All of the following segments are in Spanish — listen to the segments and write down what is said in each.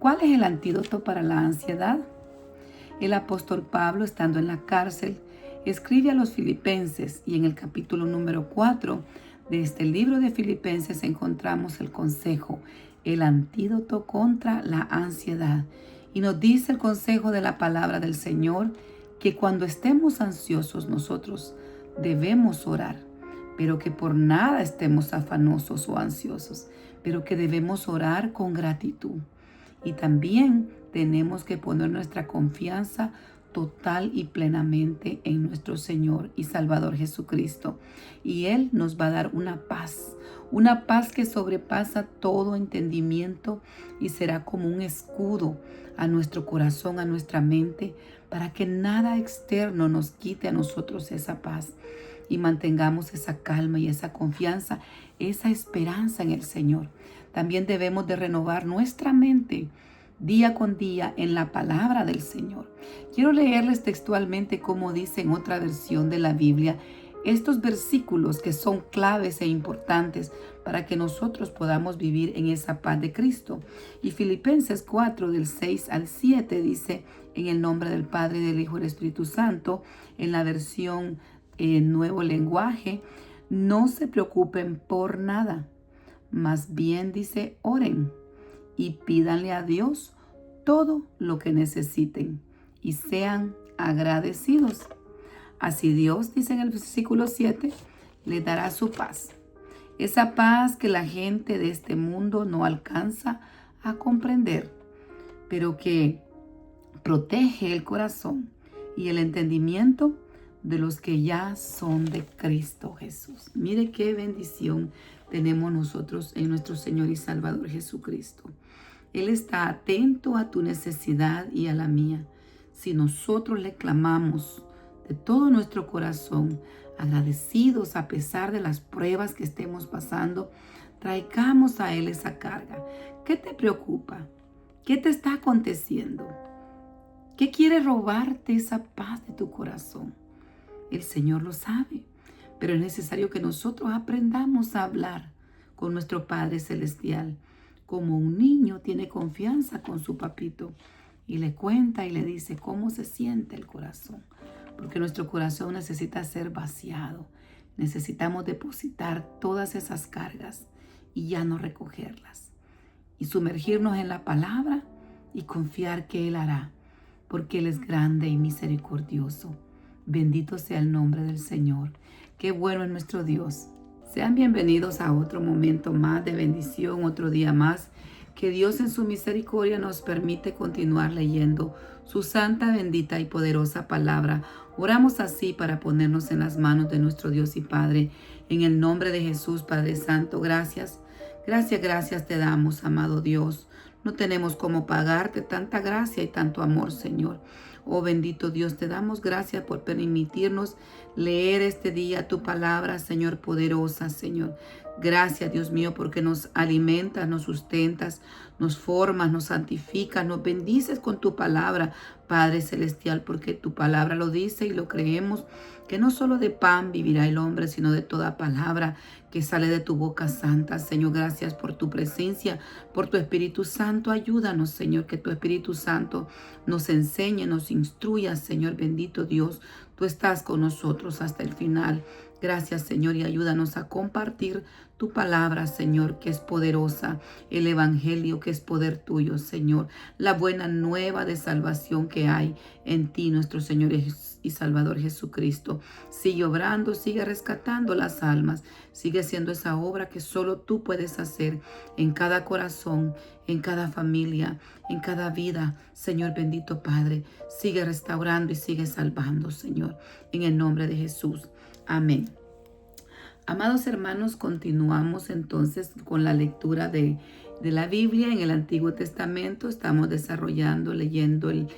¿Cuál es el antídoto para la ansiedad? El apóstol Pablo, estando en la cárcel, escribe a los filipenses y en el capítulo número 4 de este libro de Filipenses encontramos el consejo, el antídoto contra la ansiedad. Y nos dice el consejo de la palabra del Señor que cuando estemos ansiosos nosotros debemos orar, pero que por nada estemos afanosos o ansiosos, pero que debemos orar con gratitud. Y también tenemos que poner nuestra confianza total y plenamente en nuestro Señor y Salvador Jesucristo. Y Él nos va a dar una paz que sobrepasa todo entendimiento y será como un escudo a nuestro corazón, a nuestra mente, para que nada externo nos quite a nosotros esa paz y mantengamos esa calma y esa confianza, esa esperanza en el Señor. También debemos de renovar nuestra mente día con día en la palabra del Señor. Quiero leerles textualmente como dice en otra versión de la Biblia estos versículos que son claves e importantes para que nosotros podamos vivir en esa paz de Cristo. Y Filipenses 4 del 6 al 7 dice: en el nombre del Padre, del Hijo y del Espíritu Santo, en la versión Nuevo Lenguaje: no se preocupen por nada, más bien dice, oren y pídanle a Dios todo lo que necesiten y sean agradecidos. Así Dios, dice en el versículo 7, le dará su paz. Esa paz que la gente de este mundo no alcanza a comprender, pero que protege el corazón y el entendimiento de los que ya son de Cristo Jesús. Mire qué bendición tenemos nosotros en nuestro Señor y Salvador Jesucristo. Él está atento a tu necesidad y a la mía. Si nosotros le clamamos de todo nuestro corazón, agradecidos a pesar de las pruebas que estemos pasando, traigamos a Él esa carga. ¿Qué te preocupa? ¿Qué te está aconteciendo? ¿Qué quiere robarte esa paz de tu corazón? El Señor lo sabe, pero es necesario que nosotros aprendamos a hablar con nuestro Padre Celestial, como un niño tiene confianza con su papito y le cuenta y le dice cómo se siente el corazón, porque nuestro corazón necesita ser vaciado. Necesitamos depositar todas esas cargas y ya no recogerlas y sumergirnos en la palabra y confiar que Él hará, porque Él es grande y misericordioso. Bendito sea el nombre del Señor. Qué bueno es nuestro Dios. Sean bienvenidos a otro momento más de bendición, otro día más que Dios en su misericordia nos permite continuar leyendo su santa, bendita y poderosa palabra. Oramos así para ponernos en las manos de nuestro Dios y Padre. En el nombre de Jesús, Padre Santo, gracias. Gracias te damos, amado Dios. No tenemos cómo pagarte tanta gracia y tanto amor, Señor. Oh bendito Dios, te damos gracias por permitirnos leer este día tu palabra, Señor, poderosa, Señor. Gracias, Dios mío, porque nos alimentas, nos sustentas, nos formas, nos santificas, nos bendices con tu palabra, Padre Celestial, porque tu palabra lo dice y lo creemos, que no solo de pan vivirá el hombre, sino de toda palabra que sale de tu boca santa. Señor, gracias por tu presencia, por tu Espíritu Santo. Ayúdanos, Señor, que tu Espíritu Santo nos enseñe, nos instruya, Señor bendito Dios. Tú estás con nosotros hasta el final. Gracias, Señor, y ayúdanos a compartir tu palabra, Señor, que es poderosa, el evangelio que es poder tuyo, Señor, la buena nueva de salvación que hay en ti, nuestro Señor y Salvador Jesucristo. Sigue obrando, sigue rescatando las almas, sigue siendo esa obra que solo tú puedes hacer en cada corazón, en cada familia, en cada vida. Señor bendito Padre, sigue restaurando y sigue salvando, Señor, en el nombre de Jesús. Amén. Amados hermanos, continuamos entonces con la lectura de la Biblia en el Antiguo Testamento. Estamos leyendo el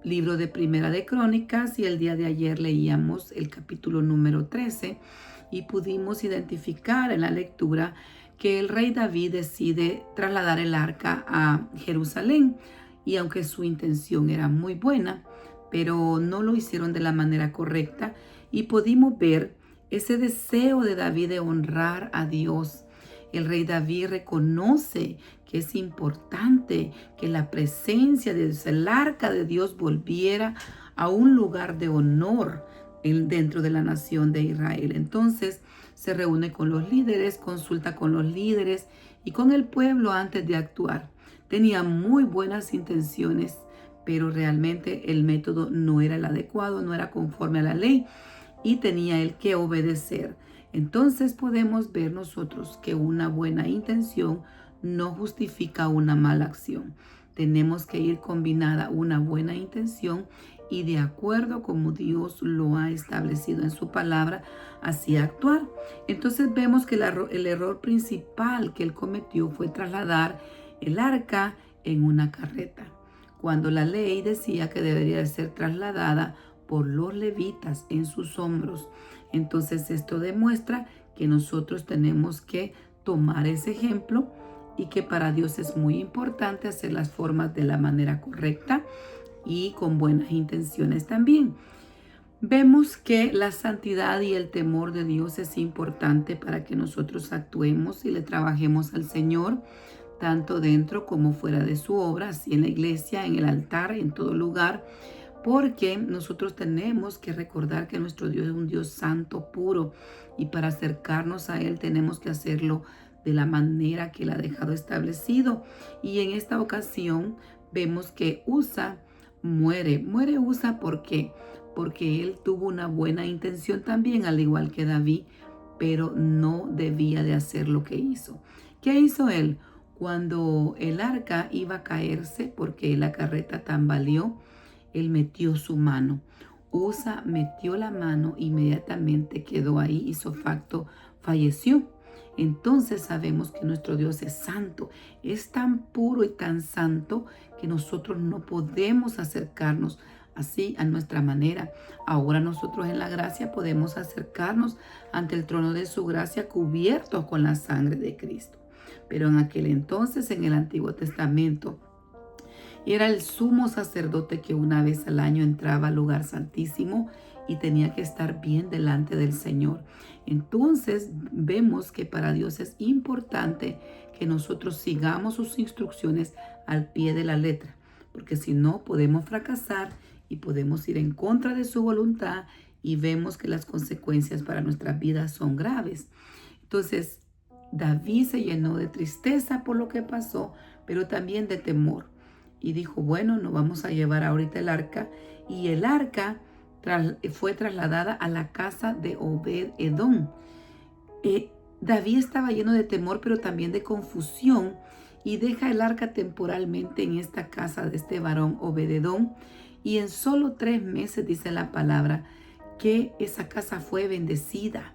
libro de Primera de Crónicas y el día de ayer leíamos el capítulo número 13 y pudimos identificar en la lectura que el rey David decide trasladar el arca a Jerusalén, y aunque su intención era muy buena, pero no lo hicieron de la manera correcta, y pudimos ver ese deseo de David de honrar a Dios El rey David reconoce que es importante que la presencia de Dios, el arca de Dios, volviera a un lugar de honor dentro de la nación de Israel. Entonces se reúne con los líderes, consulta con los líderes y con el pueblo antes de actuar. Tenía muy buenas intenciones, pero realmente el método no era el adecuado, no era conforme a la ley y tenía él que obedecer. Entonces podemos ver nosotros que una buena intención no justifica una mala acción. Tenemos que ir combinada una buena intención y de acuerdo como Dios lo ha establecido en su palabra, así actuar. Entonces vemos que el error principal que él cometió fue trasladar el arca en una carreta, cuando la ley decía que debería ser trasladada por los levitas en sus hombros. Entonces esto demuestra que nosotros tenemos que tomar ese ejemplo y que para Dios es muy importante hacer las formas de la manera correcta y con buenas intenciones también. Vemos que la santidad y el temor de Dios es importante para que nosotros actuemos y le trabajemos al Señor, tanto dentro como fuera de su obra, así en la iglesia, en el altar, en todo lugar, porque nosotros tenemos que recordar que nuestro Dios es un Dios santo, puro, y para acercarnos a Él tenemos que hacerlo de la manera que Él ha dejado establecido. Y en esta ocasión vemos que Usa muere Usa, ¿por qué? Porque él tuvo una buena intención también, al igual que David, pero no debía de hacer lo que hizo. ¿Qué hizo él? Cuando el arca iba a caerse, porque la carreta tambaleó, él metió su mano. Usa metió la mano, inmediatamente quedó ahí, hizo facto, falleció. Entonces sabemos que nuestro Dios es santo, es tan puro y tan santo que nosotros no podemos acercarnos así a nuestra manera. Ahora nosotros en la gracia podemos acercarnos ante el trono de su gracia cubiertos con la sangre de Cristo. Pero en aquel entonces, en el Antiguo Testamento, era el sumo sacerdote que una vez al año entraba al lugar santísimo y tenía que estar bien delante del Señor. Entonces vemos que para Dios es importante que nosotros sigamos sus instrucciones al pie de la letra, porque si no podemos fracasar y podemos ir en contra de su voluntad y vemos que las consecuencias para nuestras vidas son graves. Entonces David se llenó de tristeza por lo que pasó, pero también de temor. Y dijo, bueno, nos vamos a llevar ahorita el arca. Y el arca fue trasladada a la casa de Obed-Edom. David estaba lleno de temor, pero también de confusión. Y deja el arca temporalmente en esta casa de este varón Obed-Edom. Y en solo 3 meses, dice la palabra, que esa casa fue bendecida.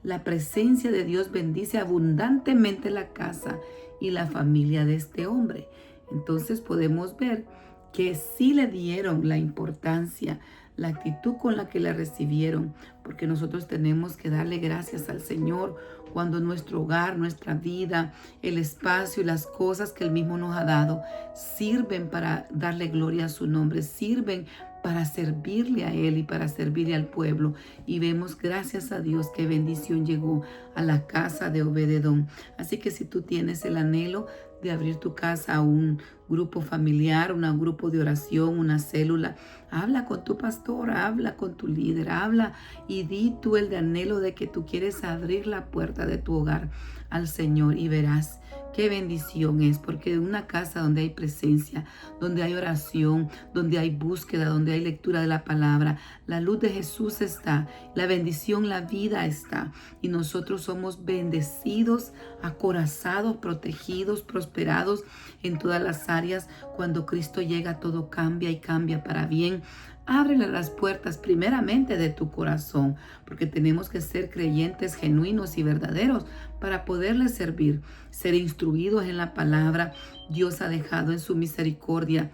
La presencia de Dios bendice abundantemente la casa y la familia de este hombre. Entonces podemos ver que sí le dieron la importancia, la actitud con la que la recibieron, porque nosotros tenemos que darle gracias al Señor cuando nuestro hogar, nuestra vida, el espacio y las cosas que Él mismo nos ha dado sirven para darle gloria a su nombre, sirven para servirle a Él y para servirle al pueblo. Y vemos, gracias a Dios, qué bendición llegó a la casa de Obed-Edom. Así que si tú tienes el anhelo de abrir tu casa a un grupo familiar, un grupo de oración, una célula, habla con tu pastor, habla con tu líder, habla y di tú el de anhelo de que tú quieres abrir la puerta de tu hogar al Señor y verás qué bendición es, porque en una casa donde hay presencia, donde hay oración, donde hay búsqueda, donde hay lectura de la palabra, la luz de Jesús está, la bendición, la vida está, y nosotros somos bendecidos, acorazados, protegidos, prosperados en todas las áreas. Cuando Cristo llega, todo cambia y cambia para bien. Ábrele las puertas primeramente de tu corazón, porque tenemos que ser creyentes genuinos y verdaderos para poderle servir, ser instruidos en la palabra. Dios ha dejado en su misericordia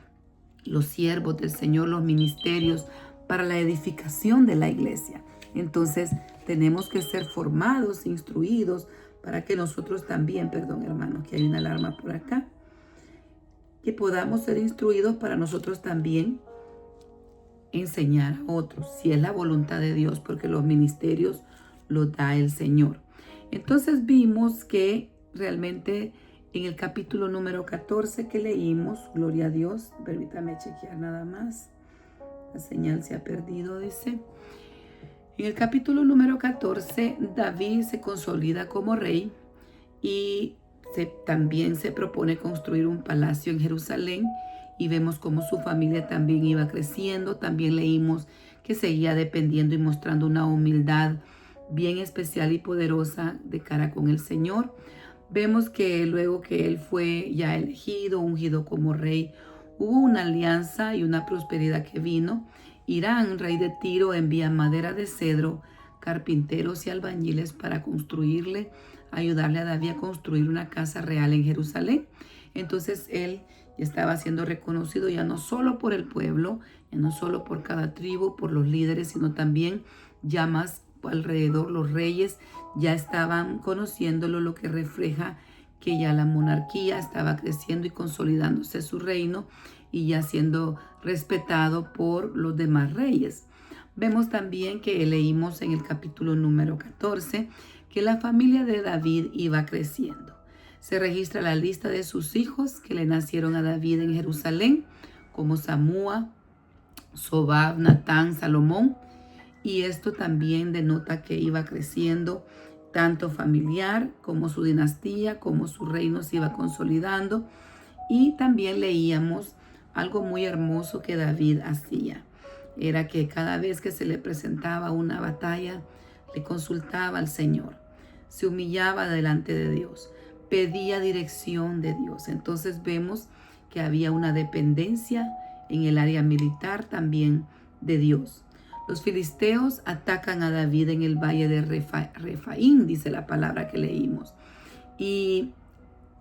los siervos del Señor, los ministerios para la edificación de la iglesia. Entonces tenemos que ser formados, instruidos, para que nosotros también, perdón hermanos, que hay una alarma por acá, que podamos ser instruidos para nosotros también enseñar a otros, si es la voluntad de Dios, porque los ministerios los da el Señor. Entonces vimos que realmente en el capítulo número 14 que leímos, gloria a Dios, permítame chequear nada más, la señal se ha perdido, dice. En el capítulo número 14, David se consolida como rey y también se propone construir un palacio en Jerusalén, y vemos cómo su familia también iba creciendo. También leímos que seguía dependiendo y mostrando una humildad bien especial y poderosa de cara con el Señor. Vemos que luego que él fue ya elegido, ungido como rey, hubo una alianza y una prosperidad que vino. Irán, rey de Tiro, envía madera de cedro, carpinteros y albañiles para ayudarle a David a construir una casa real en Jerusalén. Entonces él ya estaba siendo reconocido ya no solo por el pueblo, ya no solo por cada tribu, por los líderes, sino también ya más alrededor los reyes ya estaban conociéndolo, lo que refleja que ya la monarquía estaba creciendo y consolidándose su reino y ya siendo respetado por los demás reyes. Vemos también que leímos en el capítulo número 14 que la familia de David iba creciendo. Se registra la lista de sus hijos que le nacieron a David en Jerusalén, como Samúa, Sobab, Natán, Salomón, y esto también denota que iba creciendo tanto familiar como su dinastía, como su reino se iba consolidando. Y también leíamos algo muy hermoso que David hacía. Era que cada vez que se le presentaba una batalla, le consultaba al Señor, se humillaba delante de Dios, pedía dirección de Dios. Entonces vemos que había una dependencia en el área militar también de Dios. Los filisteos atacan a David en el valle de Refaín, dice la palabra que leímos. Y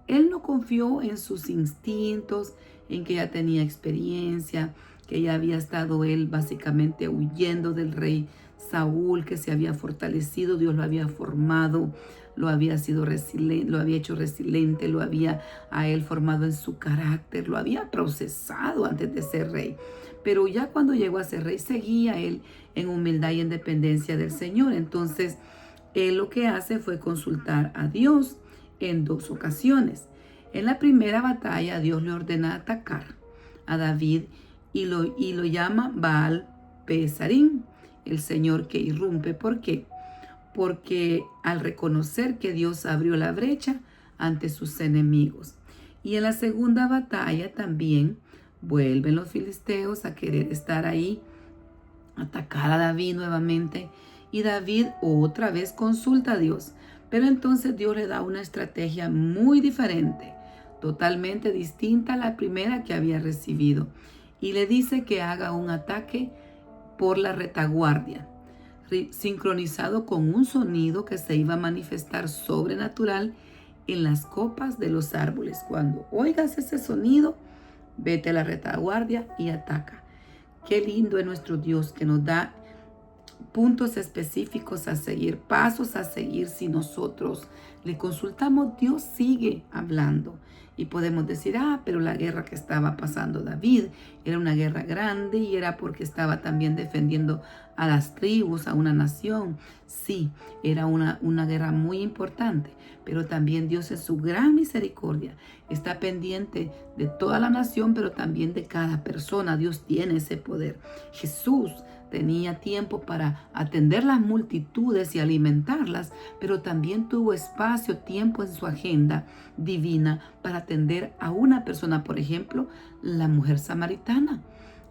él no confió en sus instintos, en que ya tenía experiencia, que ya había estado él básicamente huyendo del rey Saúl, que se había fortalecido, Dios lo había formado, lo había hecho resiliente, lo había a él formado en su carácter, lo había procesado antes de ser rey. Pero ya cuando llegó a ser rey, seguía él en humildad y en dependencia del Señor. Entonces, él lo que hace fue consultar a Dios en 2 ocasiones. En la primera batalla, Dios le ordena atacar a David y lo llama Baal Pesarín, el Señor que irrumpe. ¿Por qué? Porque al reconocer que Dios abrió la brecha ante sus enemigos. Y en la segunda batalla también vuelven los filisteos a querer estar ahí, atacar a David nuevamente. Y David otra vez consulta a Dios. Pero entonces Dios le da una estrategia muy diferente, totalmente distinta a la primera que había recibido. Y le dice que haga un ataque por la retaguardia, sincronizado con un sonido que se iba a manifestar sobrenatural en las copas de los árboles. Cuando oigas ese sonido, vete a la retaguardia y ataca. Qué lindo es nuestro Dios, que nos da puntos específicos a seguir, pasos a seguir. Si nosotros le consultamos, Dios sigue hablando. Y podemos decir, pero la guerra que estaba pasando David era una guerra grande y era porque estaba también defendiendo a las tribus, a una nación. Sí, era una guerra muy importante, pero también Dios en su gran misericordia está pendiente de toda la nación, pero también de cada persona. Dios tiene ese poder. Jesús tenía tiempo para atender las multitudes y alimentarlas, pero también tuvo espacio, tiempo en su agenda divina para atender a una persona, por ejemplo, la mujer samaritana.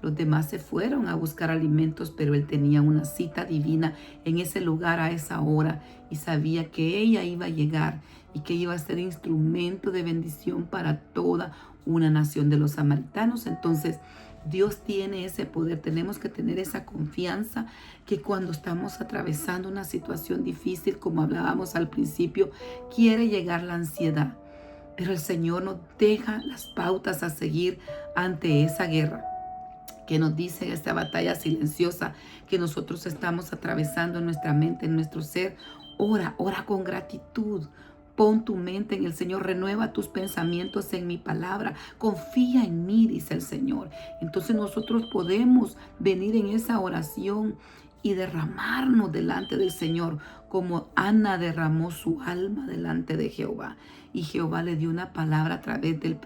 Los demás se fueron a buscar alimentos, pero él tenía una cita divina en ese lugar a esa hora y sabía que ella iba a llegar y que iba a ser instrumento de bendición para toda una nación de los samaritanos. Entonces, Dios tiene ese poder. Tenemos que tener esa confianza que cuando estamos atravesando una situación difícil, como hablábamos al principio, quiere llegar la ansiedad. Pero el Señor nos deja las pautas a seguir ante esa guerra, que nos dice esta batalla silenciosa que nosotros estamos atravesando en nuestra mente, en nuestro ser. Ora con gratitud. Pon tu mente en el Señor, renueva tus pensamientos en mi palabra, confía en mí, dice el Señor. Entonces nosotros podemos venir en esa oración y derramarnos delante del Señor, como Ana derramó su alma delante de Jehová. Y Jehová le dio una palabra a través del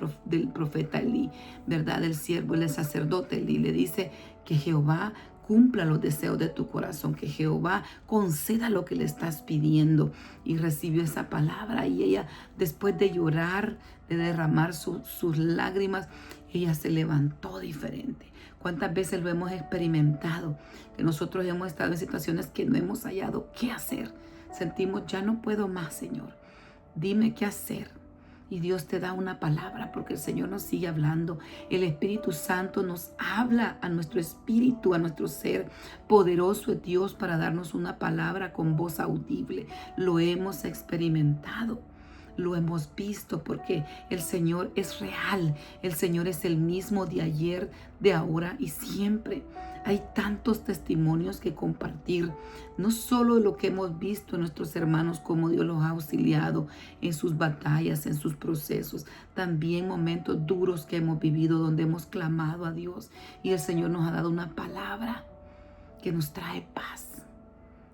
profeta Elí, ¿verdad? El siervo, el sacerdote Elí, le dice que Jehová cumpla los deseos de tu corazón, que Jehová conceda lo que le estás pidiendo. Y recibió esa palabra, y ella, después de llorar, de derramar sus lágrimas, ella se levantó diferente. ¿Cuántas veces lo hemos experimentado? Que nosotros hemos estado en situaciones que no hemos hallado qué hacer. Sentimos, ya no puedo más, Señor. Dime qué hacer. Y Dios te da una palabra, porque el Señor nos sigue hablando. El Espíritu Santo nos habla a nuestro espíritu, a nuestro ser. Poderoso es Dios para darnos una palabra con voz audible. Lo hemos experimentado. Lo hemos visto, porque el Señor es real. El Señor es el mismo de ayer, de ahora y siempre. Hay tantos testimonios que compartir, no solo lo que hemos visto en nuestros hermanos, cómo Dios los ha auxiliado en sus batallas, en sus procesos, también momentos duros que hemos vivido donde hemos clamado a Dios y el Señor nos ha dado una palabra que nos trae paz.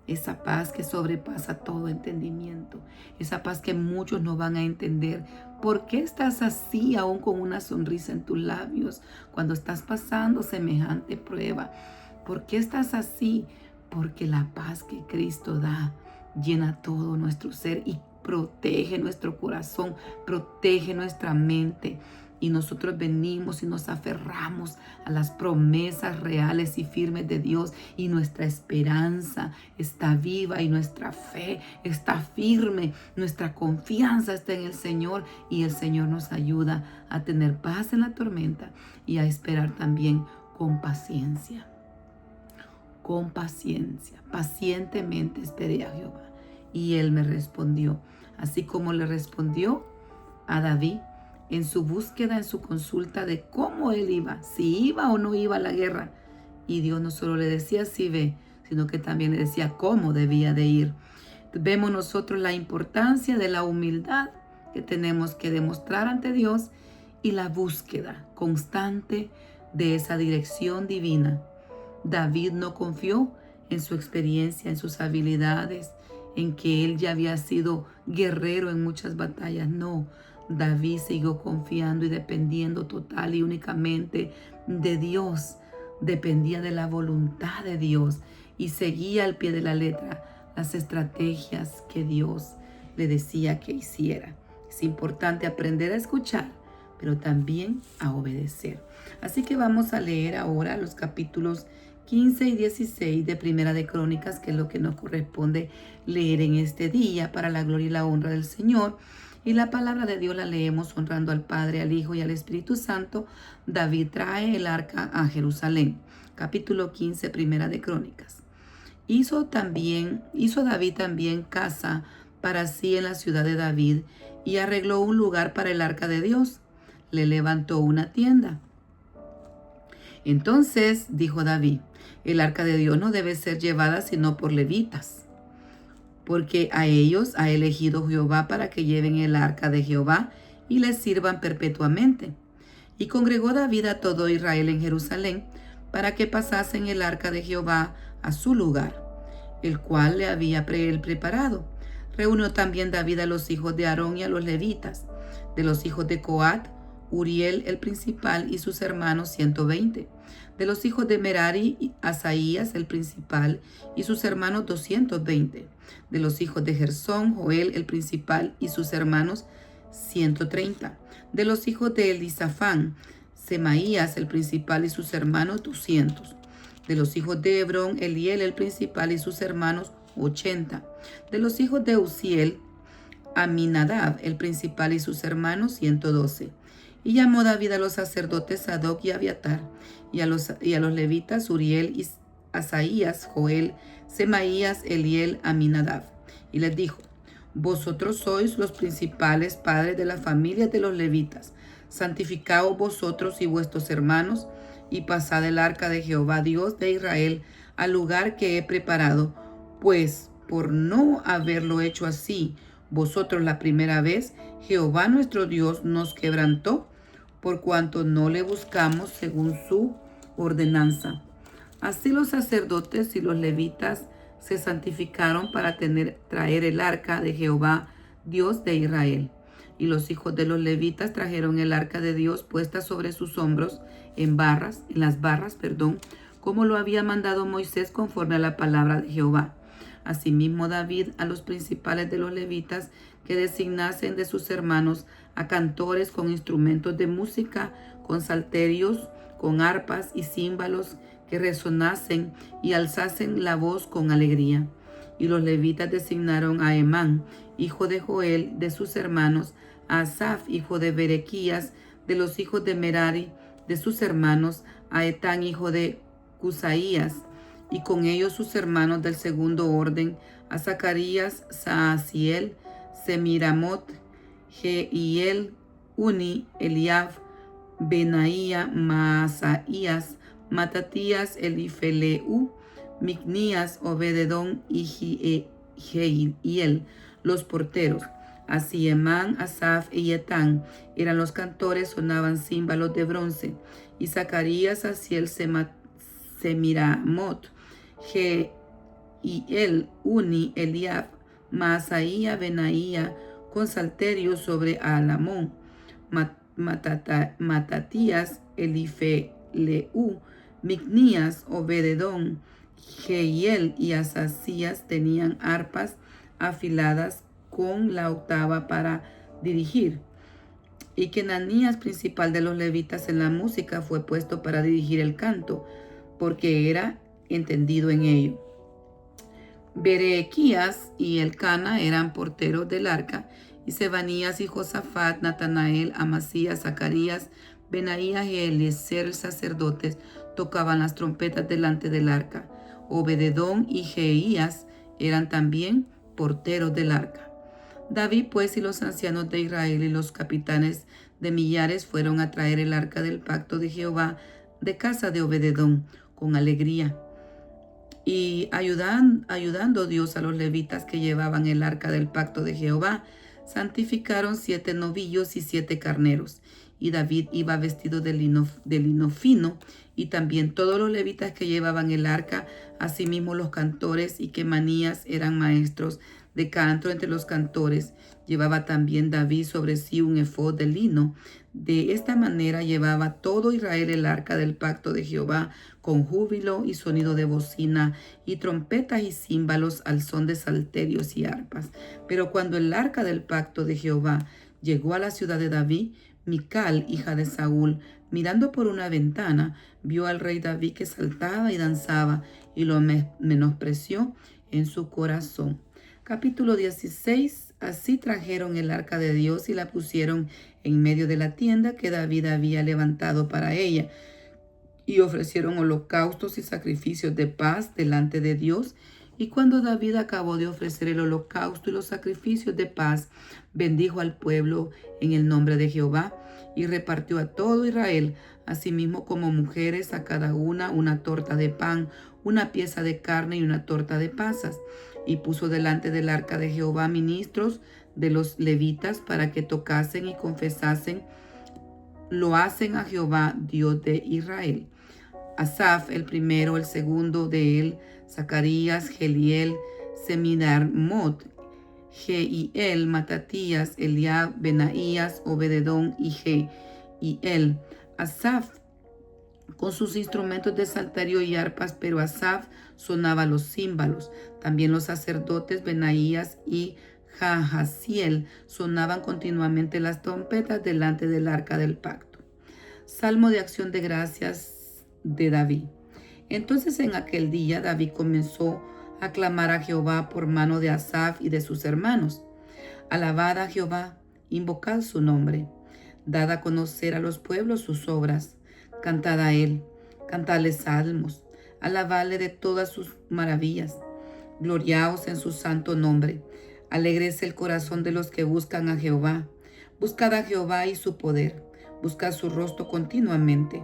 Esa paz que sobrepasa todo entendimiento. Esa paz que muchos no van a entender. ¿Por qué estás así aún con una sonrisa en tus labios cuando estás pasando semejante prueba? ¿Por qué estás así? Porque la paz que Cristo da llena todo nuestro ser y protege nuestro corazón, protege nuestra mente. Y nosotros venimos y nos aferramos a las promesas reales y firmes de Dios. Y nuestra esperanza está viva y nuestra fe está firme. Nuestra confianza está en el Señor. Y el Señor nos ayuda a tener paz en la tormenta y a esperar también con paciencia. Con paciencia. Pacientemente esperé a Jehová. Y Él me respondió. Así como le respondió a David en su búsqueda, en su consulta de cómo él iba, si iba o no iba a la guerra. Y Dios no solo le decía si ve, sino que también le decía cómo debía de ir. Vemos nosotros la importancia de la humildad que tenemos que demostrar ante Dios y la búsqueda constante de esa dirección divina. David no confió en su experiencia, en sus habilidades, en que él ya había sido guerrero en muchas batallas. No, David siguió confiando y dependiendo total y únicamente de Dios. Dependía de la voluntad de Dios y seguía al pie de la letra las estrategias que Dios le decía que hiciera. Es importante aprender a escuchar, pero también a obedecer. Así que vamos a leer ahora los capítulos 15 y 16 de Primera de Crónicas, que es lo que nos corresponde leer en este día para la gloria y la honra del Señor. Y la palabra de Dios la leemos honrando al Padre, al Hijo y al Espíritu Santo. David trae el arca a Jerusalén. Capítulo 15, Primera de Crónicas. Hizo David también casa para sí en la ciudad de David y arregló un lugar para el arca de Dios. Le levantó una tienda. Entonces dijo David, el arca de Dios no debe ser llevada sino por levitas, porque a ellos ha elegido Jehová para que lleven el arca de Jehová y les sirvan perpetuamente. Y congregó David a todo Israel en Jerusalén para que pasasen el arca de Jehová a su lugar, el cual le había él preparado. Reunió también David a los hijos de Aarón y a los levitas. De los hijos de Coat, Uriel el principal y sus hermanos 120. De los hijos de Merari, Asaías el principal y sus hermanos 220. De los hijos de Gersón, Joel el principal y sus hermanos 130. De los hijos de Elisafán, Semaías el principal y sus hermanos 200. De los hijos de Hebrón, Eliel el principal y sus hermanos 80. De los hijos de Uziel, Aminadab el principal y sus hermanos 112. Y llamó David a los sacerdotes Sadoc y Abiatar, y a los levitas Uriel y Asaías, Joel, Semaías, Eliel, Aminadab. Y les dijo, vosotros sois los principales padres de las familias de los levitas. Santificaos vosotros y vuestros hermanos, y pasad el arca de Jehová, Dios de Israel, al lugar que he preparado, pues por no haberlo hecho así, vosotros la primera vez, Jehová nuestro Dios nos quebrantó, por cuanto no le buscamos según su ordenanza. Así los sacerdotes y los levitas se santificaron para traer el arca de Jehová, Dios de Israel. Y los hijos de los levitas trajeron el arca de Dios puesta sobre sus hombros en las barras, como lo había mandado Moisés conforme a la palabra de Jehová. Asimismo David a los principales de los levitas que designasen de sus hermanos a cantores con instrumentos de música, con salterios, con arpas y címbalos que resonasen y alzasen la voz con alegría. Y los levitas designaron a Emán, hijo de Joel, de sus hermanos, a Asaf, hijo de Berequías, de los hijos de Merari, de sus hermanos, a Etán, hijo de Cusaías, y con ellos sus hermanos del segundo orden, a Zacarías, Saasiel, Semiramot, Jehiel, Uni, Eliab, Benaía, Maasaías, Matatías, Elifeleu, Micnías, Obededón y Jehiel, los porteros. Así Emán, Asaf y Etán eran los cantores, sonaban címbalos de bronce. Y Zacarías, Asiel, Semiramot, Jehiel, Uni, Eliab, Maasaía, Benaía, con salterios sobre Alamón, Matatías, Elifeleu, Micnías, Obededón, Jehiel y Asasías tenían arpas afiladas con la octava para dirigir. Y Kenanías, principal de los levitas en la música, fue puesto para dirigir el canto, porque era entendido en ello. Berequías y Elcana eran porteros del arca, y Sebanías y Josafat, Natanael, Amasías, Zacarías, Benaías y Eliezer, sacerdotes, tocaban las trompetas delante del arca. Obededón y Jeías eran también porteros del arca. David pues y los ancianos de Israel y los capitanes de millares fueron a traer el arca del pacto de Jehová de casa de Obededón con alegría. Y ayudando Dios a los levitas que llevaban el arca del pacto de Jehová, santificaron 7 novillos y 7 carneros. Y David iba vestido de lino fino, y también todos los levitas que llevaban el arca, asimismo los cantores y Quemanías eran maestros de canto entre los cantores. Llevaba también David sobre sí un efod de lino. De esta manera llevaba todo Israel el arca del pacto de Jehová, con júbilo y sonido de bocina y trompetas y címbalos al son de salterios y arpas. Pero cuando el arca del pacto de Jehová llegó a la ciudad de David, Mical, hija de Saúl, mirando por una ventana, vio al rey David que saltaba y danzaba, y lo menospreció en su corazón. Capítulo 16. Así trajeron el arca de Dios y la pusieron en medio de la tienda que David había levantado para ella, y ofrecieron holocaustos y sacrificios de paz delante de Dios. Y cuando David acabó de ofrecer el holocausto y los sacrificios de paz, bendijo al pueblo en el nombre de Jehová y repartió a todo Israel, asimismo como mujeres, a cada una torta de pan, una pieza de carne y una torta de pasas. Y puso delante del arca de Jehová ministros de los levitas para que tocasen y confesasen: lo hacen a Jehová, Dios de Israel. Asaf, el primero, el segundo de él, Zacarías, Jeliel, Semiramot, Jehiel, Matatías, Eliab, Benaías, Obededón y Jehiel. Asaf con sus instrumentos de salterio y arpas, pero Asaf sonaba los címbalos. También los sacerdotes Benaías y Jahaziel sonaban continuamente las trompetas delante del arca del pacto. Salmo de acción de gracias de David. Entonces en aquel día David comenzó a clamar a Jehová por mano de Asaf y de sus hermanos. Alabad a Jehová, invocad su nombre, dad a conocer a los pueblos sus obras, cantad a él, cantadle salmos, alabadle de todas sus maravillas, gloriaos en su santo nombre, alégrese el corazón de los que buscan a Jehová. Buscad a Jehová y su poder, buscad su rostro continuamente.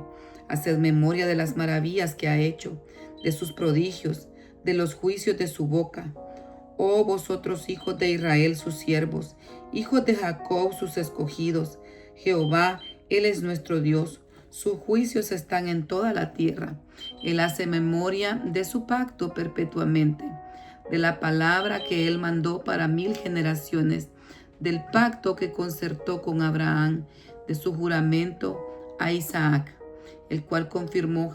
Haced memoria de las maravillas que ha hecho, de sus prodigios, de los juicios de su boca. Oh vosotros hijos de Israel, sus siervos, hijos de Jacob, sus escogidos. Jehová, Él es nuestro Dios. Sus juicios están en toda la tierra. Él hace memoria de su pacto perpetuamente, de la palabra que él mandó para 1000 generaciones, del pacto que concertó con Abraham, de su juramento a Isaac, el cual confirmó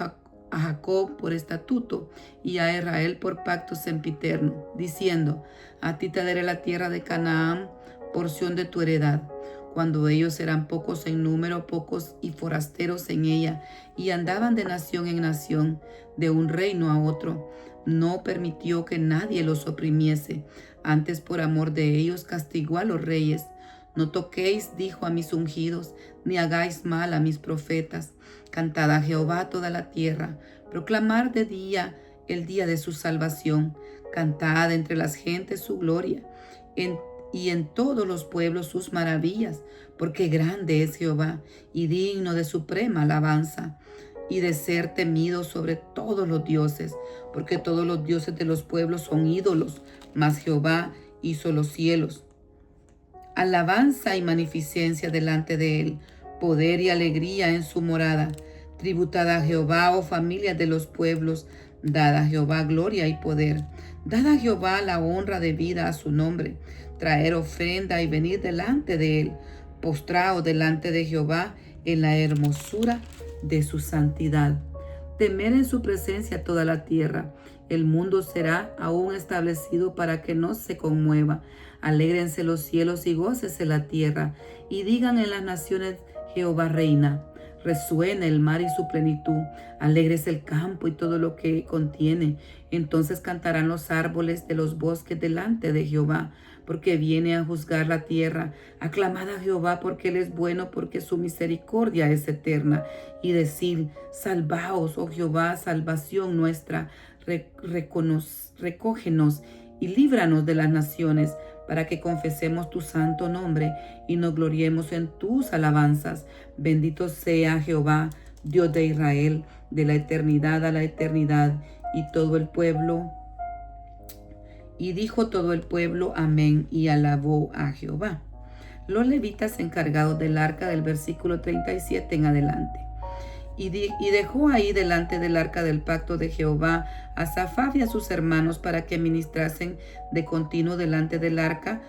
a Jacob por estatuto y a Israel por pacto sempiterno, diciendo: a ti te daré la tierra de Canaán, porción de tu heredad. Cuando ellos eran pocos en número, pocos y forasteros en ella, y andaban de nación en nación, de un reino a otro, no permitió que nadie los oprimiese. Antes, por amor de ellos, castigó a los reyes. No toquéis, dijo, a mis ungidos, ni hagáis mal a mis profetas. Cantad a Jehová toda la tierra, proclamad de día el día de su salvación. Cantad entre las gentes su gloria, y en todos los pueblos sus maravillas, porque grande es Jehová y digno de suprema alabanza y de ser temido sobre todos los dioses, porque todos los dioses de los pueblos son ídolos, mas Jehová hizo los cielos. Alabanza y magnificencia delante de él, poder y alegría en su morada. Tributad a Jehová, oh familias de los pueblos, dad a Jehová gloria y poder. Dad a Jehová la honra debida a su nombre. Traer ofrenda y venir delante de él, postraos delante de Jehová en la hermosura de su santidad. Temer en su presencia toda la tierra. El mundo será aún establecido para que no se conmueva. Alégrense los cielos y gócese la tierra, y digan en las naciones: Jehová reina. Resuena el mar y su plenitud, alégrese el campo y todo lo que contiene. Entonces cantarán los árboles de los bosques delante de Jehová, porque viene a juzgar la tierra. Aclamad a Jehová, porque él es bueno, porque su misericordia es eterna. Y decid: salvaos, oh Jehová, salvación nuestra. Recógenos y líbranos de las naciones, para que confesemos tu santo nombre y nos gloriemos en tus alabanzas. Bendito sea Jehová, Dios de Israel, de la eternidad a la eternidad. Y todo el pueblo, y dijo todo el pueblo: amén, y alabó a Jehová. Los levitas encargados del arca, del versículo 37 en adelante. Y dejó ahí delante del arca del pacto de Jehová a Asaph y a sus hermanos, para que ministrasen de continuo delante del arca,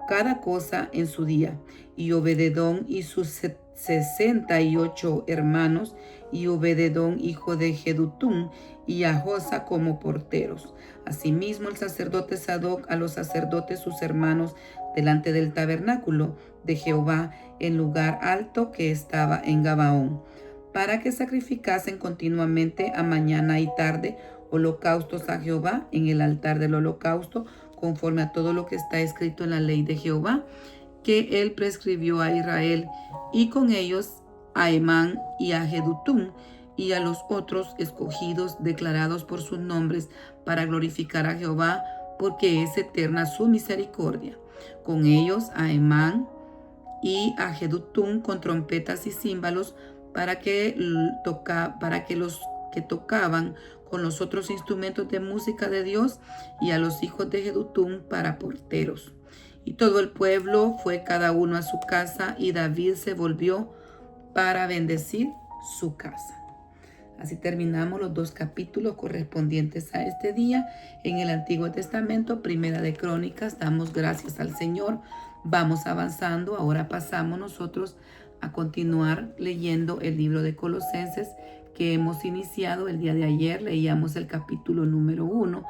cada cosa en su día. Y Obededón y sus 68 hermanos, y Obededón hijo de Jedutún, y a Josa como porteros. Asimismo el sacerdote Sadoc a los sacerdotes sus hermanos delante del tabernáculo de Jehová, en lugar alto que estaba en Gabaón, para que sacrificasen continuamente a mañana y tarde holocaustos a Jehová en el altar del holocausto, conforme a todo lo que está escrito en la ley de Jehová, que él prescribió a Israel, y con ellos a Emán y a Jedutún, y a los otros escogidos, declarados por sus nombres, para glorificar a Jehová, porque es eterna su misericordia. Con ellos a Emán y a Jedutún con trompetas y címbalos, para que los que tocaban con los otros instrumentos de música de Dios, y a los hijos de Jedutún para porteros. Y todo el pueblo fue cada uno a su casa, y David se volvió para bendecir su casa. Así terminamos los 2 capítulos correspondientes a este día en el Antiguo Testamento, Primera de Crónicas. Damos gracias al Señor. Vamos avanzando. Ahora pasamos nosotros a continuar leyendo el libro de Colosenses, que hemos iniciado el día de ayer. Leíamos el capítulo número 1.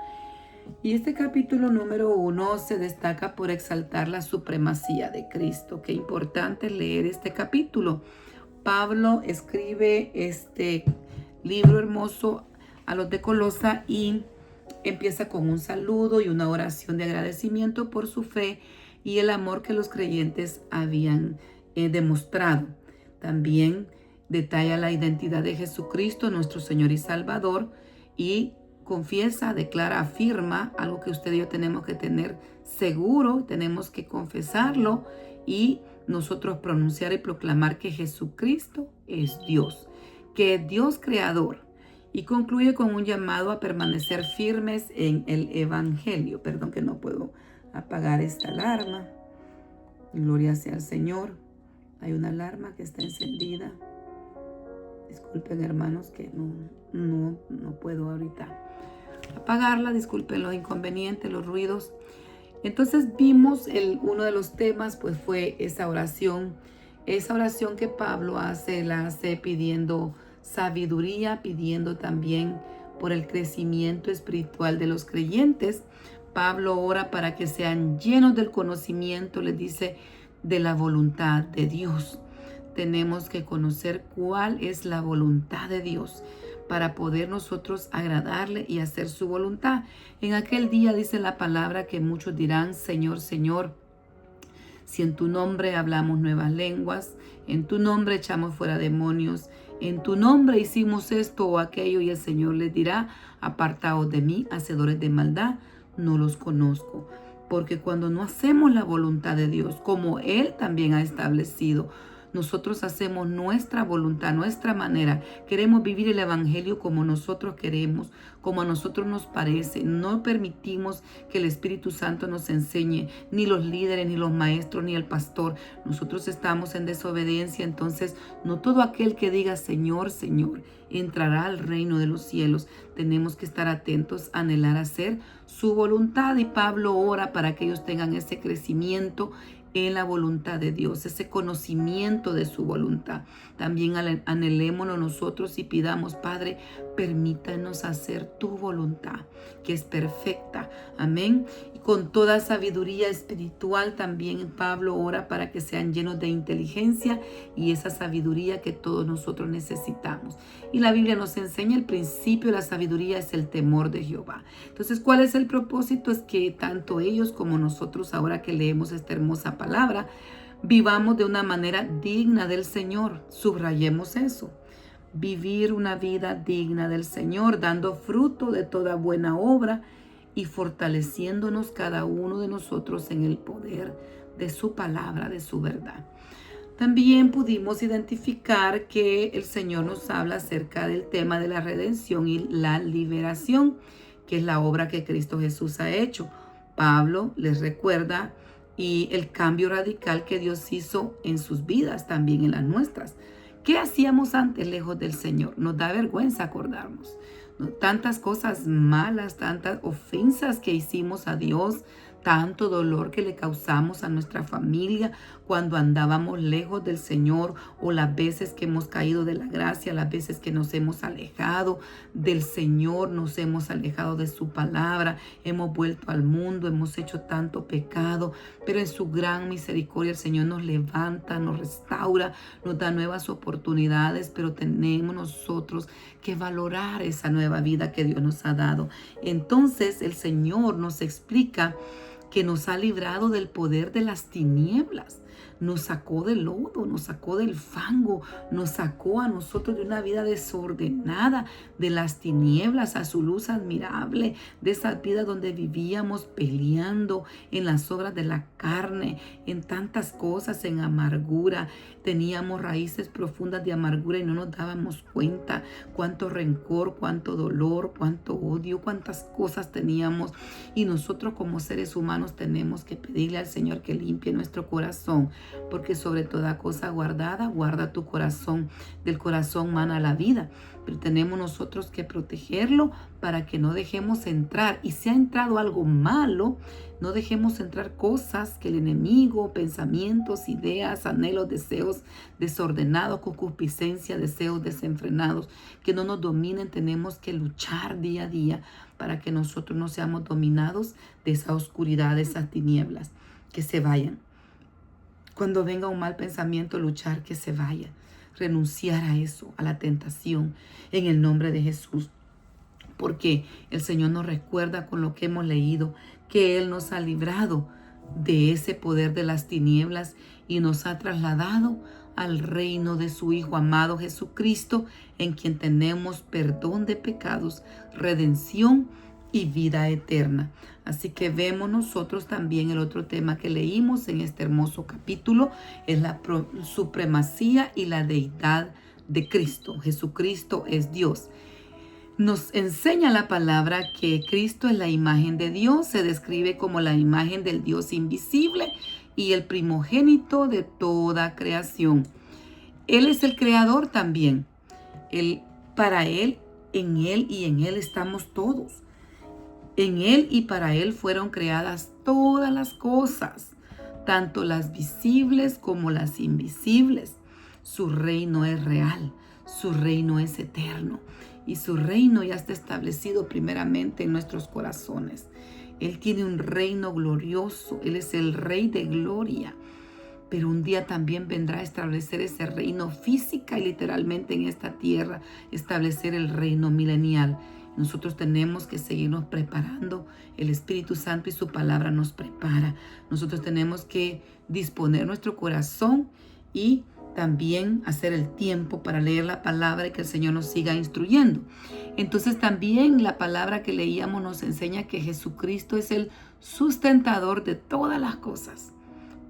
Y este capítulo número 1 se destaca por exaltar la supremacía de Cristo. Qué importante es leer este capítulo. Pablo escribe este libro hermoso a los de Colosa y empieza con un saludo y una oración de agradecimiento por su fe y el amor que los creyentes habían demostrado. También detalla la identidad de Jesucristo, nuestro Señor y Salvador, y confiesa, declara, afirma algo que usted y yo tenemos que tener seguro, tenemos que confesarlo y nosotros pronunciar y proclamar que Jesucristo es Dios, que es Dios creador, y concluye con un llamado a permanecer firmes en el Evangelio. Perdón que no puedo apagar esta alarma. Gloria sea al Señor. Hay una alarma que está encendida. Disculpen, hermanos, que no puedo ahorita apagarla. Disculpen los inconvenientes, los ruidos. Entonces vimos uno de los temas, pues fue esa oración que Pablo la hace pidiendo sabiduría, pidiendo también por el crecimiento espiritual de los creyentes. Pablo ora para que sean llenos del conocimiento, les dice, de la voluntad de Dios. Tenemos que conocer cuál es la voluntad de Dios para poder nosotros agradarle y hacer su voluntad. En aquel día dice la palabra que muchos dirán: Señor, Señor, si en tu nombre hablamos nuevas lenguas, en tu nombre echamos fuera demonios, en tu nombre hicimos esto o aquello, y el Señor les dirá: apartaos de mí, hacedores de maldad, no los conozco. Porque cuando no hacemos la voluntad de Dios, como Él también ha establecido, nosotros hacemos nuestra voluntad, nuestra manera. Queremos vivir el evangelio como nosotros queremos, como a nosotros nos parece. No permitimos que el Espíritu Santo nos enseñe, ni los líderes, ni los maestros, ni el pastor. Nosotros estamos en desobediencia. Entonces, no todo aquel que diga Señor, Señor, entrará al reino de los cielos. Tenemos que estar atentos, anhelar hacer su voluntad. Y Pablo ora para que ellos tengan ese crecimiento en la voluntad de Dios, ese conocimiento de su voluntad. También anhelémonos nosotros y pidamos: Padre, permítanos hacer tu voluntad, que es perfecta. Amén. Y con toda sabiduría espiritual también Pablo ora para que sean llenos de inteligencia y esa sabiduría que todos nosotros necesitamos. Y la Biblia nos enseña: el principio de la sabiduría es el temor de Jehová. Entonces, ¿cuál es el propósito? Es que tanto ellos como nosotros, ahora que leemos esta hermosa palabra, vivamos de una manera digna del Señor. Subrayemos eso. Vivir una vida digna del Señor, dando fruto de toda buena obra y fortaleciéndonos cada uno de nosotros en el poder de su palabra, de su verdad. También pudimos identificar que el Señor nos habla acerca del tema de la redención y la liberación, que es la obra que Cristo Jesús ha hecho. Pablo les recuerda y el cambio radical que Dios hizo en sus vidas, también en las nuestras. ¿Qué hacíamos antes lejos del Señor? Nos da vergüenza acordarnos. Tantas cosas malas, tantas ofensas que hicimos a Dios, tanto dolor que le causamos a nuestra familia cuando andábamos lejos del Señor, o las veces que hemos caído de la gracia, las veces que nos hemos alejado del Señor, nos hemos alejado de su palabra, hemos vuelto al mundo, hemos hecho tanto pecado, pero en su gran misericordia el Señor nos levanta, nos restaura, nos da nuevas oportunidades, pero tenemos nosotros que valorar esa nueva vida que Dios nos ha dado. Entonces el Señor nos explica que nos ha librado del poder de las tinieblas. Nos sacó del lodo, nos sacó del fango, nos sacó a nosotros de una vida desordenada, de las tinieblas a su luz admirable, de esa vida donde vivíamos peleando en las obras de la carne, en tantas cosas, en amargura. Teníamos raíces profundas de amargura y no nos dábamos cuenta. Cuánto rencor, cuánto dolor, cuánto odio, cuántas cosas teníamos. Y nosotros como seres humanos tenemos que pedirle al Señor que limpie nuestro corazón, porque sobre toda cosa guardada, guarda tu corazón. Del corazón mana la vida, pero tenemos nosotros que protegerlo para que no dejemos entrar. Y si ha entrado algo malo, no dejemos entrar cosas que el enemigo, pensamientos, ideas, anhelos, deseos desordenados, concupiscencia, deseos desenfrenados, que no nos dominen. Tenemos que luchar día a día para que nosotros no seamos dominados de esa oscuridad, de esas tinieblas, que se vayan. Cuando venga un mal pensamiento, luchar que se vaya. Renunciar a eso, a la tentación, en el nombre de Jesús. Porque el Señor nos recuerda con lo que hemos leído, que Él nos ha librado de ese poder de las tinieblas y nos ha trasladado al reino de su Hijo amado Jesucristo, en quien tenemos perdón de pecados, redención y vida eterna. Así que vemos nosotros también el otro tema que leímos en este hermoso capítulo, es la supremacía y la deidad de Cristo. Jesucristo es Dios. Nos enseña la palabra que Cristo es la imagen de Dios, se describe como la imagen del Dios invisible y el primogénito de toda creación. Él es el creador también. Para Él, en Él y en Él estamos todos. En Él y para Él fueron creadas todas las cosas, tanto las visibles como las invisibles. Su reino es real, su reino es eterno y su reino ya está establecido primeramente en nuestros corazones. Él tiene un reino glorioso, Él es el Rey de gloria. Pero un día también vendrá a establecer ese reino física y literalmente en esta tierra, establecer el reino milenial. Nosotros tenemos que seguirnos preparando. El Espíritu Santo y su palabra nos prepara. Nosotros tenemos que disponer nuestro corazón y también hacer el tiempo para leer la palabra y que el Señor nos siga instruyendo. Entonces también la palabra que leíamos nos enseña que Jesucristo es el sustentador de todas las cosas.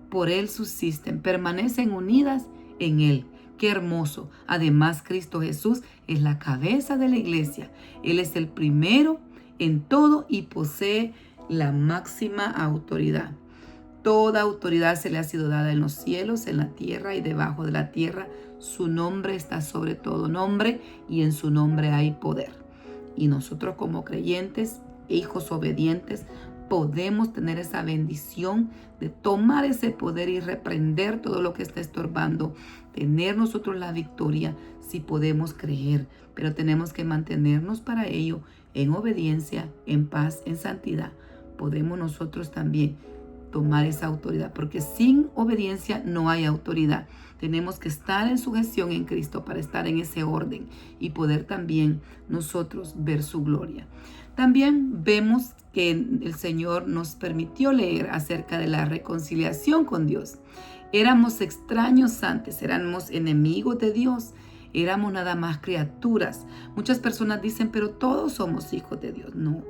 Por Él subsisten, permanecen unidas en Él. Qué hermoso. Además, Cristo Jesús es la cabeza de la iglesia. Él es el primero en todo y posee la máxima autoridad. Toda autoridad se le ha sido dada en los cielos, en la tierra y debajo de la tierra. Su nombre está sobre todo nombre y en su nombre hay poder. Y nosotros como creyentes, hijos obedientes, podemos tener esa bendición de tomar ese poder y reprender todo lo que está estorbando, tener nosotros la victoria si podemos creer, pero tenemos que mantenernos para ello en obediencia, en paz, en santidad. Podemos nosotros también tomar esa autoridad, porque sin obediencia no hay autoridad. Tenemos que estar en sujeción en Cristo para estar en ese orden y poder también nosotros ver su gloria. También vemos que el Señor nos permitió leer acerca de la reconciliación con Dios. Éramos extraños antes, éramos enemigos de Dios, éramos nada más criaturas. Muchas personas dicen, pero todos somos hijos de Dios. No,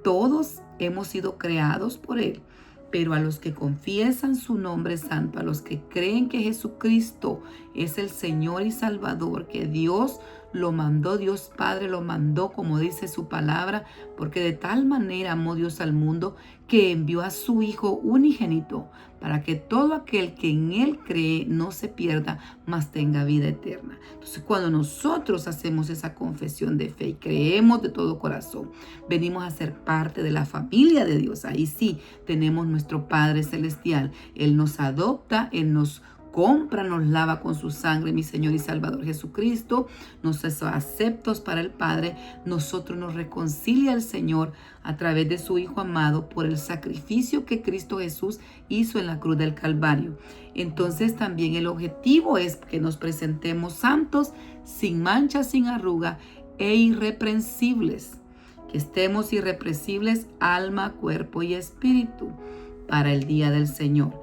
todos hemos sido creados por Él. Pero a los que confiesan su nombre santo, a los que creen que Jesucristo es el Señor y Salvador, que Dios lo mandó, Dios Padre lo mandó, como dice su palabra, porque de tal manera amó Dios al mundo que envió a su Hijo unigénito para que todo aquel que en Él cree no se pierda, mas tenga vida eterna. Entonces, cuando nosotros hacemos esa confesión de fe y creemos de todo corazón, venimos a ser parte de la familia de Dios. Ahí sí tenemos nuestro Padre Celestial. Él nos adopta, Él nos compra, nos lava con su sangre, mi Señor y Salvador Jesucristo, nos hace aceptos para el Padre, nosotros nos reconcilia al Señor a través de su Hijo amado por el sacrificio que Cristo Jesús hizo en la cruz del Calvario. Entonces también el objetivo es que nos presentemos santos, sin mancha, sin arruga e irreprensibles, que estemos irreprensibles alma, cuerpo y espíritu para el día del Señor.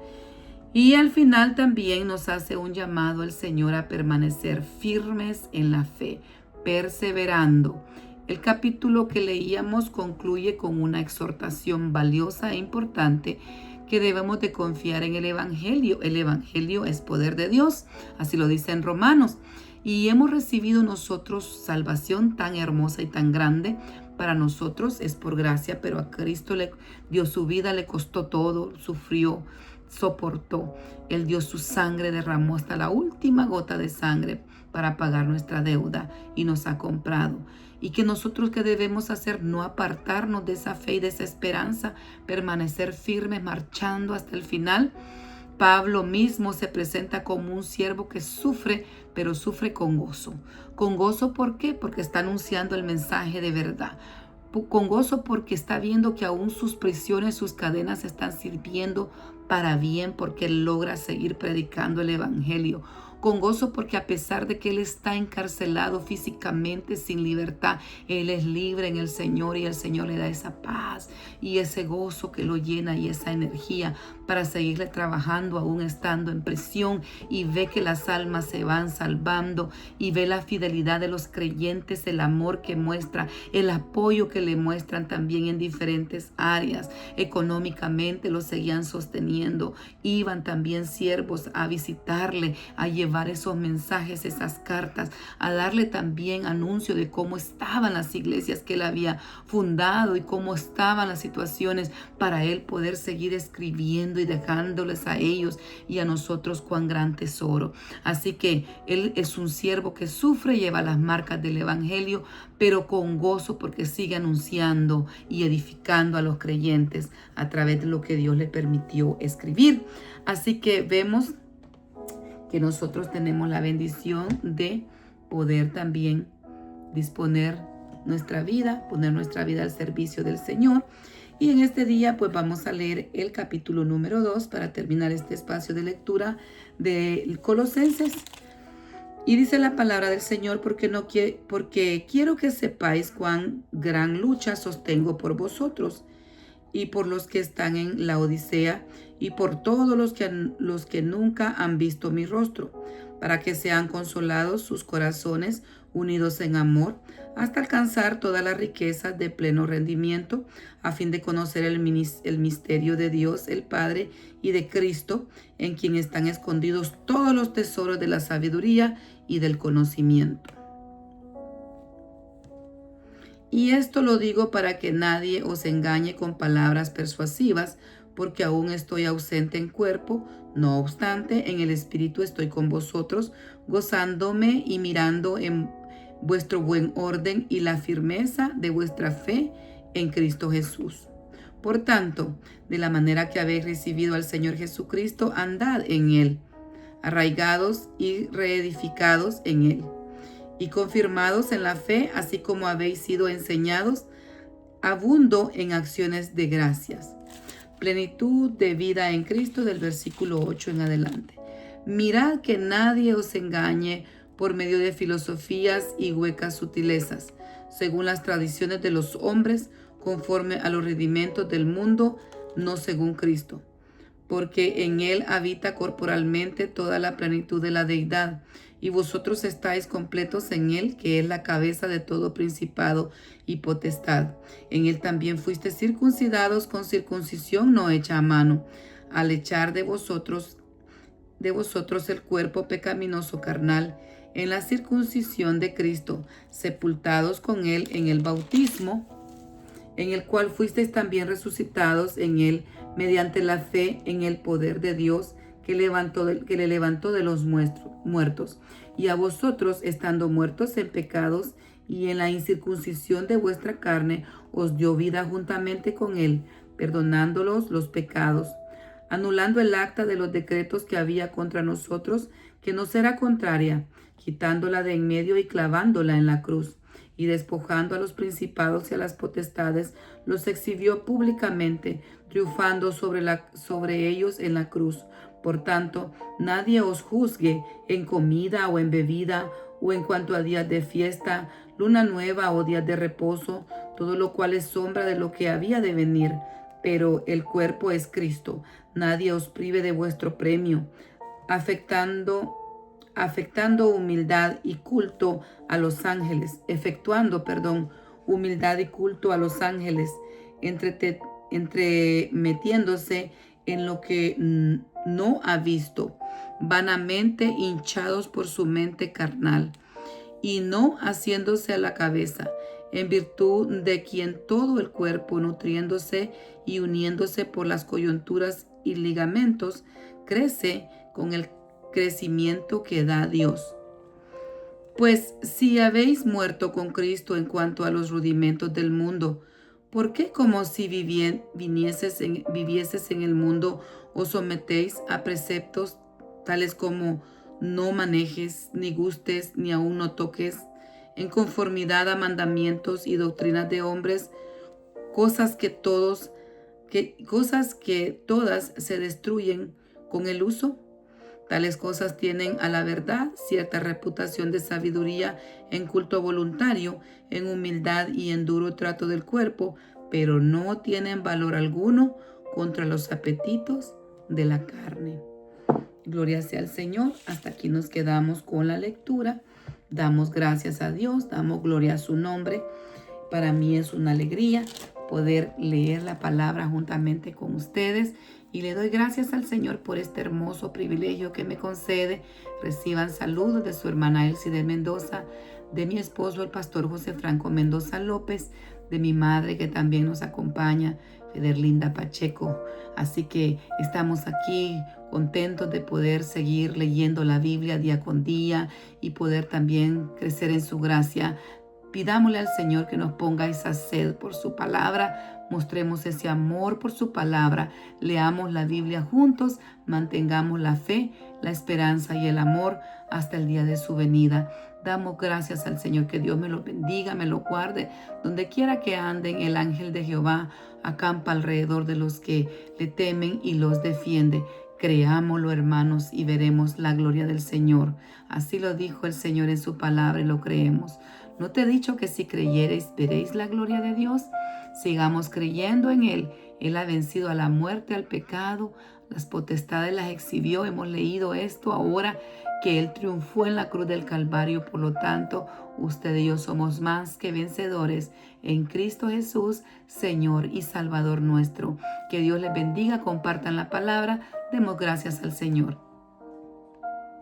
Y al final también nos hace un llamado el Señor a permanecer firmes en la fe, perseverando. El capítulo que leíamos concluye con una exhortación valiosa e importante que debemos de confiar en el Evangelio. El Evangelio es poder de Dios, así lo dice en Romanos. Y hemos recibido nosotros salvación tan hermosa y tan grande. Para nosotros es por gracia, pero a Cristo le dio su vida, le costó todo, sufrió, soportó. Él dio su sangre, derramó hasta la última gota de sangre para pagar nuestra deuda y nos ha comprado. Y que nosotros, ¿qué debemos hacer? No apartarnos de esa fe y de esa esperanza, permanecer firmes, marchando hasta el final. Pablo mismo se presenta como un siervo que sufre, pero sufre con gozo. Con gozo, ¿por qué? Porque está anunciando el mensaje de verdad. Con gozo porque está viendo que aún sus prisiones, sus cadenas están sirviendo para bien, porque él logra seguir predicando el Evangelio. Con gozo porque a pesar de que él está encarcelado físicamente, sin libertad, él es libre en el Señor y el Señor le da esa paz y ese gozo que lo llena y esa energía para seguirle trabajando aún estando en prisión, y ve que las almas se van salvando y ve la fidelidad de los creyentes, el amor que muestra, el apoyo que le muestran también en diferentes áreas. Económicamente lo seguían sosteniendo, iban también siervos a visitarle, a llevar llevar esos mensajes, esas cartas, a darle también anuncio de cómo estaban las iglesias que él había fundado y cómo estaban las situaciones para él poder seguir escribiendo y dejándoles a ellos y a nosotros cuán gran tesoro. Así que él es un siervo que sufre, lleva las marcas del evangelio, pero con gozo porque sigue anunciando y edificando a los creyentes a través de lo que Dios le permitió escribir. Así que vemos que nosotros tenemos la bendición de poder también disponer nuestra vida, poner nuestra vida al servicio del Señor. Y en este día pues vamos a leer el capítulo número 2 para terminar este espacio de lectura de Colosenses. Y dice la palabra del Señor, porque quiero que sepáis cuán gran lucha sostengo por vosotros y por los que están en la Odisea y por todos los que nunca han visto mi rostro, para que sean consolados sus corazones unidos en amor, hasta alcanzar todas las riquezas de pleno rendimiento, a fin de conocer el misterio de Dios el Padre y de Cristo, en quien están escondidos todos los tesoros de la sabiduría y del conocimiento. Y esto lo digo para que nadie os engañe con palabras persuasivas, porque aún estoy ausente en cuerpo, no obstante, en el espíritu estoy con vosotros, gozándome y mirando en vuestro buen orden y la firmeza de vuestra fe en Cristo Jesús. Por tanto, de la manera que habéis recibido al Señor Jesucristo, andad en Él, arraigados y reedificados en Él, y confirmados en la fe, así como habéis sido enseñados, abundo en acciones de gracias. Plenitud de vida en Cristo, del versículo 8 en adelante. Mirad que nadie os engañe por medio de filosofías y huecas sutilezas, según las tradiciones de los hombres, conforme a los rudimentos del mundo, no según Cristo. Porque en Él habita corporalmente toda la plenitud de la deidad, y vosotros estáis completos en Él, que es la cabeza de todo principado y potestad. En Él también fuisteis circuncidados con circuncisión no hecha a mano, al echar de vosotros el cuerpo pecaminoso carnal, en la circuncisión de Cristo, sepultados con Él en el bautismo, en el cual fuisteis también resucitados en Él, mediante la fe en el poder de Dios, que le levantó de los muertos, y a vosotros, estando muertos en pecados y en la incircuncisión de vuestra carne, os dio vida juntamente con Él, perdonándolos los pecados, anulando el acta de los decretos que había contra nosotros, que nos era contraria, quitándola de en medio y clavándola en la cruz. Y despojando a los principados y a las potestades, los exhibió públicamente, triunfando sobre ellos en la cruz. Por tanto, nadie os juzgue en comida o en bebida, o en cuanto a días de fiesta, luna nueva o días de reposo, todo lo cual es sombra de lo que había de venir. Pero el cuerpo es Cristo. Nadie os prive de vuestro premio, afectuando humildad y culto a los ángeles, entremetiéndose en lo que no ha visto, vanamente hinchados por su mente carnal, y no haciéndose a la cabeza, en virtud de quien todo el cuerpo, nutriéndose y uniéndose por las coyunturas y ligamentos, crece con el crecimiento que da Dios. Pues si habéis muerto con Cristo en cuanto a los rudimentos del mundo, ¿por qué como si vivieses en el mundo os sometéis a preceptos tales como no manejes, ni gustes, ni aun no toques, en conformidad a mandamientos y doctrinas de hombres, cosas que todas se destruyen con el uso? Tales cosas tienen a la verdad cierta reputación de sabiduría en culto voluntario, en humildad y en duro trato del cuerpo, pero no tienen valor alguno contra los apetitos de la carne. Gloria sea al Señor. Hasta aquí nos quedamos con la lectura. Damos gracias a Dios, damos gloria a su nombre. Para mí es una alegría poder leer la palabra juntamente con ustedes Y le doy gracias al Señor por este hermoso privilegio que me concede. Reciban saludos de su hermana Elsie de Mendoza, de mi esposo el pastor José Franco Mendoza López, de mi madre que también nos acompaña, Federlinda Pacheco. Así que estamos aquí contentos de poder seguir leyendo la Biblia día con día y poder también crecer en su gracia. Pidámosle al Señor que nos ponga esa sed por su palabra, mostremos ese amor por su palabra, leamos la Biblia juntos, mantengamos la fe, la esperanza y el amor hasta el día de su venida. Damos gracias al Señor, que Dios me lo bendiga, me lo guarde. Donde quiera que anden, el ángel de Jehová acampa alrededor de los que le temen y los defiende. Creámoslo, hermanos, y veremos la gloria del Señor. Así lo dijo el Señor en su palabra y lo creemos. ¿No te he dicho que si creyereis veréis la gloria de Dios? Sigamos creyendo en Él. Él ha vencido a la muerte, al pecado, las potestades las exhibió. Hemos leído esto ahora, que Él triunfó en la cruz del Calvario. Por lo tanto, usted y yo somos más que vencedores en Cristo Jesús, Señor y Salvador nuestro. Que Dios les bendiga, compartan la palabra, demos gracias al Señor.